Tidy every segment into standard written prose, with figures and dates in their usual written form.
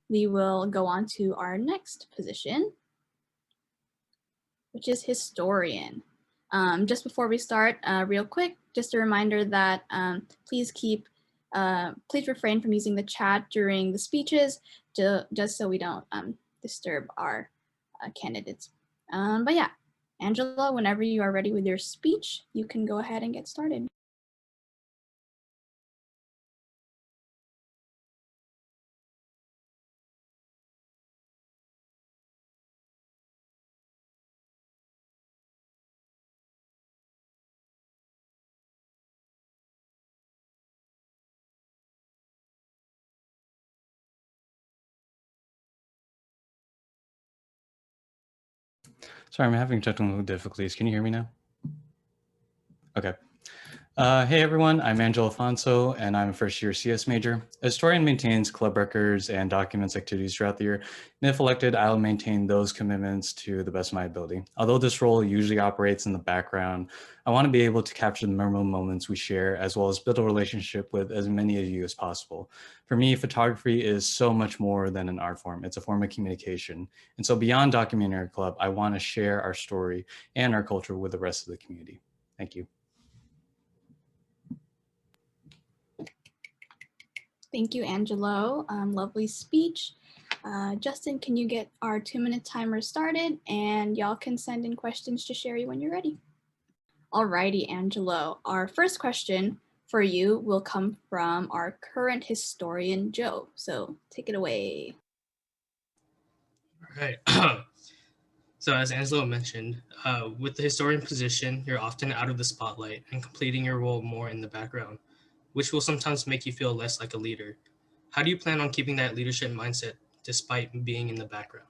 we will go on to our next position, which is historian. Just before we start, real quick, just a reminder that please refrain from using the chat during the speeches, just so we don't disturb our candidates. But yeah, Angela, whenever you are ready with your speech, you can go ahead and get started. Sorry, I'm having technical difficulties. Can you hear me now? Okay. Hey everyone, I'm Angelo Alfonso, and I'm a first-year CS major. A historian maintains club records and documents activities throughout the year, and if elected, I'll maintain those commitments to the best of my ability. Although this role usually operates in the background, I want to be able to capture the memorable moments we share, as well as build a relationship with as many of you as possible. For me, photography is so much more than an art form. It's a form of communication. And so beyond documenting our club, I want to share our story and our culture with the rest of the community. Thank you. Thank you, Angelo. Lovely speech. Justin, can you get our 2-minute timer started? And y'all can send in questions to Sherry when you're ready. Alrighty, Angelo. Our first question for you will come from our current historian, Joe. So take it away. All right. So as Angelo mentioned, with the historian position, you're often out of the spotlight and completing your role more in the background, which will sometimes make you feel less like a leader. How do you plan on keeping that leadership mindset despite being in the background?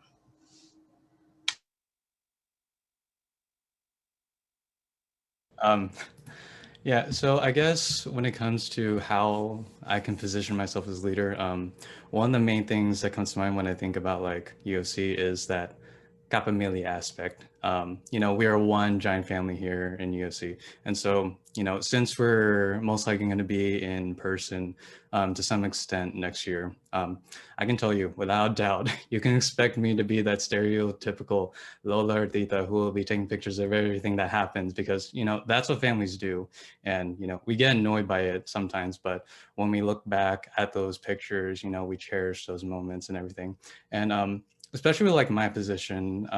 Yeah, so I guess when it comes to how I can position myself as leader, one of the main things that comes to mind when I think about like UFC is that capability aspect. We are one giant family here in UFC. And so, since we're most likely going to be in person to some extent next year, I can tell you without doubt, you can expect me to be that stereotypical Lola Ardita who will be taking pictures of everything that happens because, that's what families do. And, we get annoyed by it sometimes, but when we look back at those pictures, we cherish those moments and everything. And especially with like my position,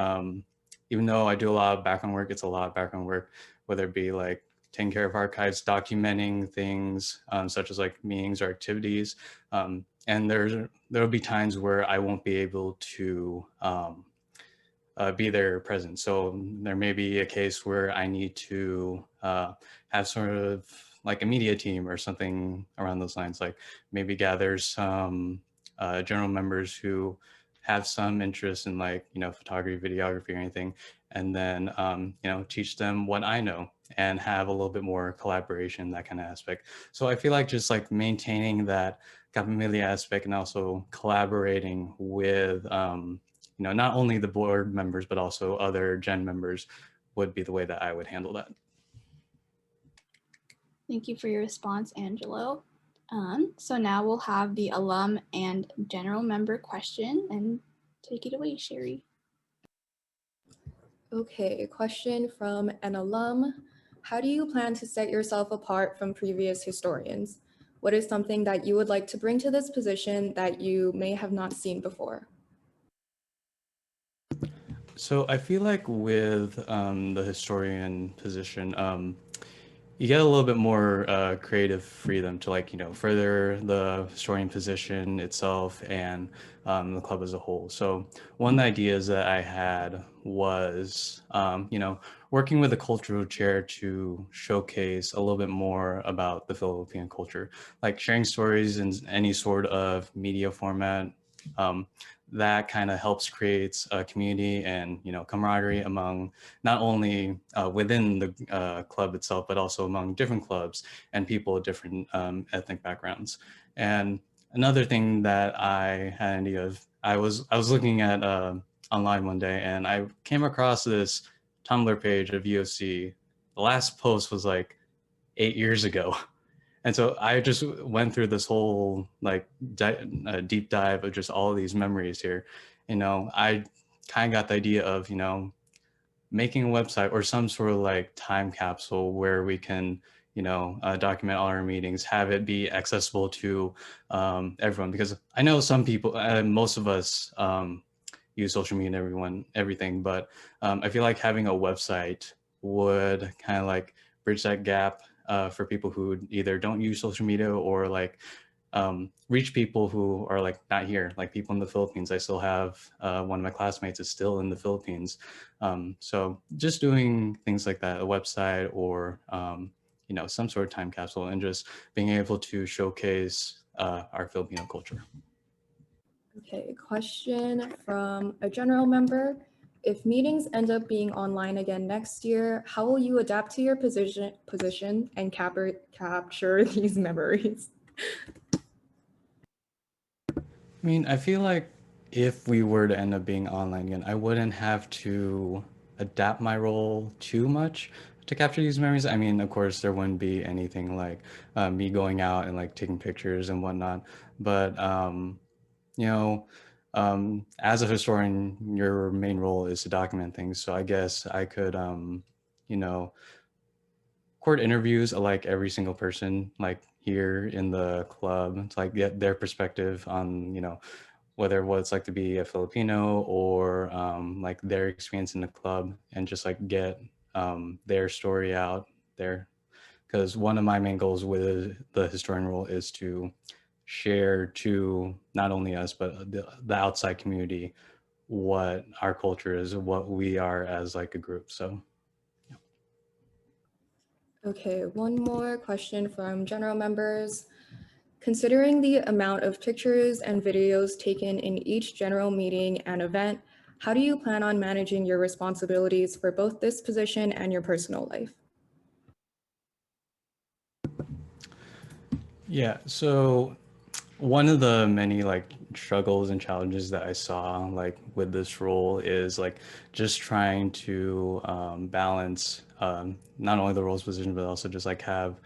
even though I do a lot of background work, it's a lot of background work, whether it be like taking care of archives, documenting things such as like meetings or activities. And there'll be times where I won't be able to be there present. So there may be a case where I need to have sort of like a media team or something around those lines, like maybe gather some general members who have some interest in like, photography, videography or anything, and then, teach them what I know and have a little bit more collaboration, that kind of aspect. So I feel like just like maintaining that capability aspect and also collaborating with, not only the board members, but also other gen members would be the way that I would handle that. Thank you for your response, Angelo. So now we'll have the alum and general member question, and take it away, Sherry. Okay, question from an alum. How do you plan to set yourself apart from previous historians? What is something that you would like to bring to this position that you may have not seen before? So I feel like with the historian position, you get a little bit more creative freedom to like, further the historian position itself and the club as a whole. So one of the ideas that I had was, working with the cultural chair to showcase a little bit more about the Philippine culture, like sharing stories in any sort of media format. That kind of helps create a community and camaraderie among not only within the club itself, but also among different clubs and people of different ethnic backgrounds. And another thing that I had an idea of, I was looking at online one day and I came across this Tumblr page of UFC. The last post was like 8 years ago. and so I just went through this whole like deep dive of just all of these memories here. I kind of got the idea of, making a website or some sort of like time capsule where we can, document all our meetings, have it be accessible to everyone. Because I know some people, most of us use social media and everything, but I feel like having a website would kind of like bridge that gap for people who either don't use social media or like reach people who are like not here, like people in the Philippines. I still have one of my classmates is still in the Philippines. So just doing things like that, a website or, some sort of time capsule, and just being able to showcase our Filipino culture. Okay, question from a general member. If meetings end up being online again next year, how will you adapt to your position and capture these memories? I mean, I feel like if we were to end up being online again, I wouldn't have to adapt my role too much to capture these memories. I mean, of course, there wouldn't be anything like me going out and like taking pictures and whatnot. But, you know, as a historian, your main role is to document things. So I guess I could, you know, record interviews of like every single person like here in the club to like get their perspective on, whether what it's like to be a Filipino or like their experience in the club, and just like get their story out there. Because one of my main goals with the historian role is to share to not only us, but the outside community what our culture is, what we are as like a group. So Okay, one more question from general members. Considering the amount of pictures and videos taken in each general meeting and event, how do you plan on managing your responsibilities for both this position and your personal life? yeah, so one of the many like struggles and challenges that I saw like with this role is like just trying to balance not only the roles position, but also just like have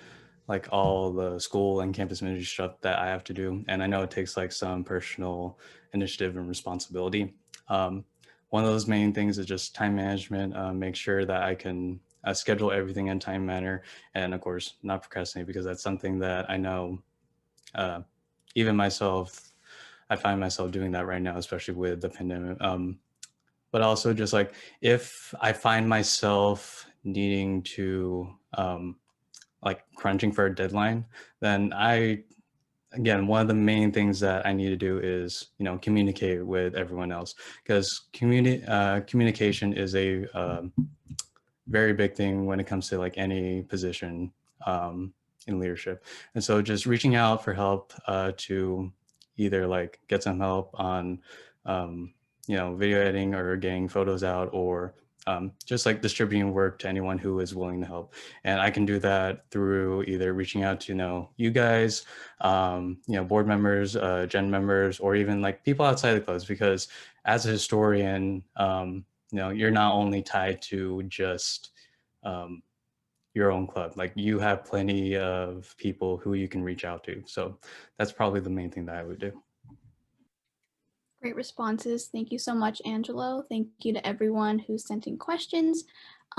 like all the school and campus ministry stuff that I have to do. And I know it takes like some personal initiative and responsibility. One of those main things is just time management, make sure that I can schedule everything in time manner, and of course not procrastinate, because that's something that I know uh, even myself, I find myself doing that right now, especially with the pandemic. But also just like if I find myself needing to like crunching for a deadline, then again, one of the main things that I need to do is, communicate with everyone else, because communication is a very big thing when it comes to like any position in leadership. And so just reaching out for help to either like get some help on, video editing or getting photos out, or just like distributing work to anyone who is willing to help. And I can do that through either reaching out to, you guys, board members, gen members, or even like people outside the clubs, because as a historian, you're not only tied to just your own club. Like you have plenty of people who you can reach out to. So that's probably the main thing that I would do. Great responses. Thank you so much, Angelo. Thank you to everyone who sent in questions.